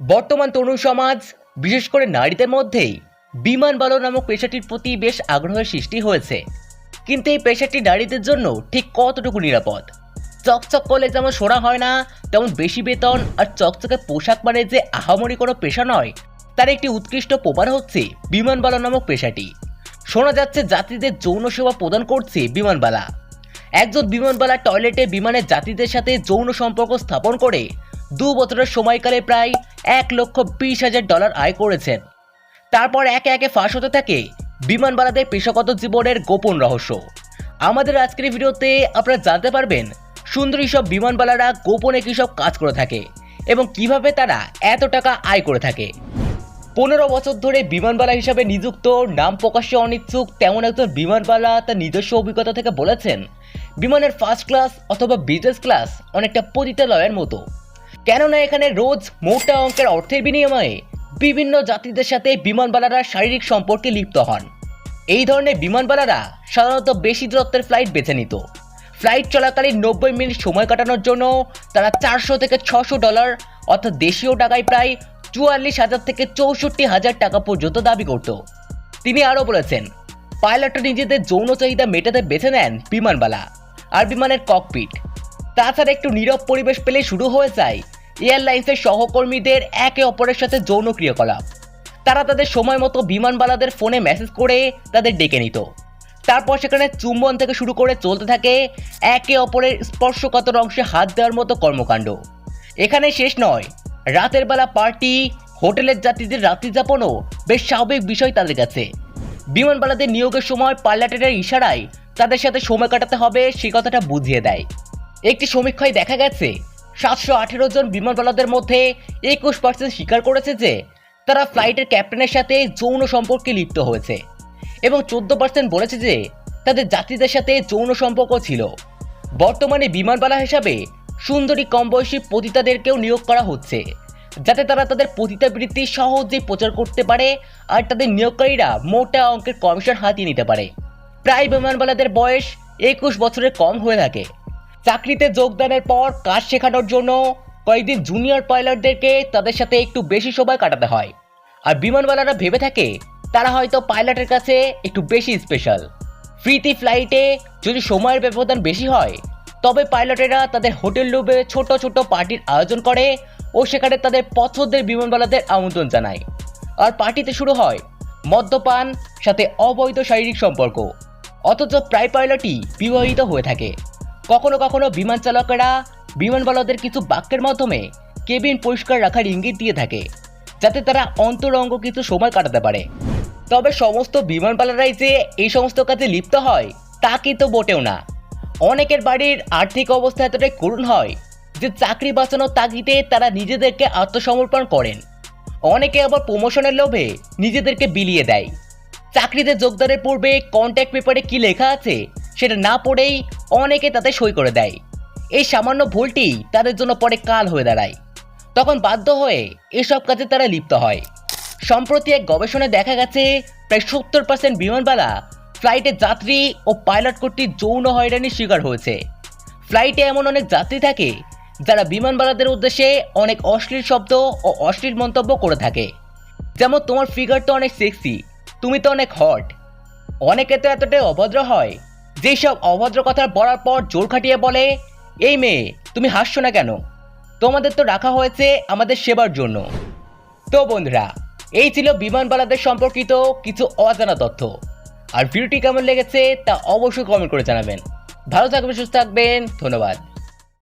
বর্তমান তরুণ সমাজ বিশেষ করে নারীদের মধ্যেই বিমান বালক নামক পেশাটির প্রতি বেশ আগ্রহের সৃষ্টি হয়েছে। কিন্তু এই পেশাটি নারীদের জন্য ঠিক কতটুকু নিরাপদ? চকচক করলে যেমন শোনা হয় না, তেমন বেশি বেতন আর চকচকে পোশাক মানে যে আহামরি কোনো পেশা নয়, তার একটি উৎকৃষ্ট প্রমাণ হচ্ছে বিমান বালক নামক পেশাটি। শোনা যাচ্ছে যাত্রীদের যৌন সেবা প্রদান করছে বিমানবালা। একজন বিমানবালা টয়লেটে বিমানের যাত্রীদের সাথে যৌন সম্পর্ক স্থাপন করে 2 বছরের সময়কালে প্রায় $1,20,000 আয় করেছেন। তারপর একে একে ফাঁস হতে থাকে বিমানবালাদের পেশাগত জীবনের গোপন রহস্য। আমাদের আজকের ভিডিওতে আপনারা জানতে পারবেন সুন্দরী সব বিমানবালারা গোপনে কী সব কাজ করে থাকে এবং কিভাবে তারা এত টাকা আয় করে থাকে। 15 বছর ধরে বিমানবালা হিসাবে নিযুক্ত, নাম প্রকাশে অনিচ্ছুক তেমন একজন বিমানবালা তার নিজস্ব অভিজ্ঞতা থেকে বলেছেন, বিমানের ফার্স্ট ক্লাস অথবা বিজনেস ক্লাস অনেকটা পতিতালয়ের মতো। কেননা এখানে রোজ মোটা অঙ্কের অর্থের বিনিময়ে বিভিন্ন যাত্রীদের সাথে বিমানবালারা শারীরিক সম্পর্কে লিপ্ত হন। এই ধরনের বিমানবালারা সাধারণত বেশি দূরত্বের ফ্লাইট বেছে নিত। ফ্লাইট চলাকালীন 90 মিনিট সময় কাটানোর জন্য তারা $400 থেকে $600 অর্থাৎ দেশীয় টাকায় প্রায় 44,000 থেকে 64,000 টাকা পর্যন্ত দাবি করত। তিনি আরও বলেছেন, পাইলটরা নিজেদের যৌন চাহিদা মেটাতে বেছে নেন বিমানবালা আর বিমানের ককপিট। তাছাড়া একটু নীরব পরিবেশ পেলে শুরু হয়ে যায় এয়ারলাইন্সের সহকর্মীদের একে অপরের সাথে যৌন ক্রিয়াকলাপ। তারা তাদের সময় মতো বিমানবালাদের ফোনে মেসেজ করে তাদের ডেকে নিত। তারপর সেখানে চুম্বন থেকে শুরু করে চলতে থাকে একে অপরের স্পর্শকাতর অংশে হাত দেওয়ার মতো কর্মকাণ্ড। এখানে শেষ নয়, রাতের বেলা পার্টি, হোটেলের যাত্রীদের রাত্রিযাপনও বেশ স্বাভাবিক বিষয় তাদের কাছে। বিমানবালাদের নিয়োগের সময় পাইলটের ইশারায় তাদের সাথে সময় কাটাতে হবে সে কথাটা বুঝিয়ে দেয়। একটি সমীক্ষায় দেখা গেছে 718 জন বিমানবালাদের মধ্যে 21% স্বীকার করেছে যে তারা ফ্লাইটের ক্যাপ্টেনের সাথে যৌন সম্পর্কে লিপ্ত হয়েছে এবং 14% বলেছে যে তাদের যাত্রীদের সাথে যৌন সম্পর্ক ছিল। বর্তমানে বিমানবালা হিসাবে সুন্দরী কম বয়সী পতিতাদেরকেও নিয়োগ করা হচ্ছে, যাতে তারা তাদের পতিতাবৃত্তি সহজেই প্রচার করতে পারে আর তাদের নিয়োগকারীরা মোটা অঙ্কের কমিশন হাতিয়ে নিতে পারে। প্রায় বিমানবালাদের বয়স 21 বছরের কম হয়ে থাকে। চাকরিতে যোগদানের পর কাজ শেখানোর জন্য কয়েকদিন জুনিয়র পাইলটদেরকে তাদের সাথে একটু বেশি সময় কাটাতে হয়। আর বিমানবালারা ভেবে থাকে তারা হয়তো পাইলটের কাছে একটু বেশি স্পেশাল। ফ্রিতে ফ্লাইটে যদি সময়ের ব্যবধান বেশি হয়, তবে পাইলটেরা তাদের হোটেল রুমে ছোট ছোট পার্টির আয়োজন করে ও সেখানে তাদের পছন্দের বিমানবালাদের আমন্ত্রণ জানায়। আর পার্টিতে শুরু হয় মদ্যপান, সাথে অবৈধ শারীরিক সম্পর্ক। অথচ প্রায় পাইলটই বিবাহিত হয়ে থাকে। কখনো কখনো বিমান চালকেরা বিমানবালাদের কিছু বাক্যের মাধ্যমে কেবিন পরিষ্কার রাখার ইঙ্গিত দিয়ে থাকে, যাতে তারা অন্তরঙ্গ কিছু সময় কাটাতে পারে। তবে সমস্ত বিমানবালারাই যে এই সমস্ত কাজে লিপ্ত হয় তা কিন্তু মোটেও না। অনেকের বাড়ির আর্থিক অবস্থা এতটাই করুণ হয় যে চাকরি বাঁচানোর তাগিদে তারা নিজেদেরকে আত্মসমর্পণ করেন। অনেকে আবার প্রমোশনের লোভে নিজেদেরকে বিলিয়ে দেয়। চাকরিতে যোগদানের পূর্বে কন্ট্যাক্ট পেপারে কি লেখা আছে সেটা না পড়েই অনেকে তাতে সই করে দেয়। এই সামান্য ভুলটি তাদের জন্য পরে কাল হয়ে দাঁড়ায়। তখন বাধ্য হয়ে এসব কাজে তারা লিপ্ত হয়। সম্প্রতি এক গবেষণায় দেখা গেছে প্রায় 70% বিমানবালা ফ্লাইটে যাত্রী ও পাইলট কর্তৃক যৌন হয়রানির শিকার হয়েছে। ফ্লাইটে এমন অনেক যাত্রী থাকে যারা বিমানবালাদের উদ্দেশ্যে অনেক অশ্লীল শব্দ ও অশ্লীল মন্তব্য করে থাকে, যেমন তোমার ফিগার তো অনেক সেক্সি, তুমি তো অনেক হট। অনেকে তো এতটাই অভদ্র হয় যেই সব অভদ্র কথা বলার পর জোর খাটিয়ে বলে, এই মেয়ে তুমি হাসছো না কেন, তোমাদের তো রাখা হয়েছে আমাদের সেবার জন্য। তো বন্ধুরা, এই ছিল বিমানবালাদের সম্পর্কিত কিছু অজানা তথ্য। আর ভিডিওটি কেমন লেগেছে তা অবশ্যই কমেন্ট করে জানাবেন। ভালো থাকবেন, সুস্থ থাকবেন, ধন্যবাদ।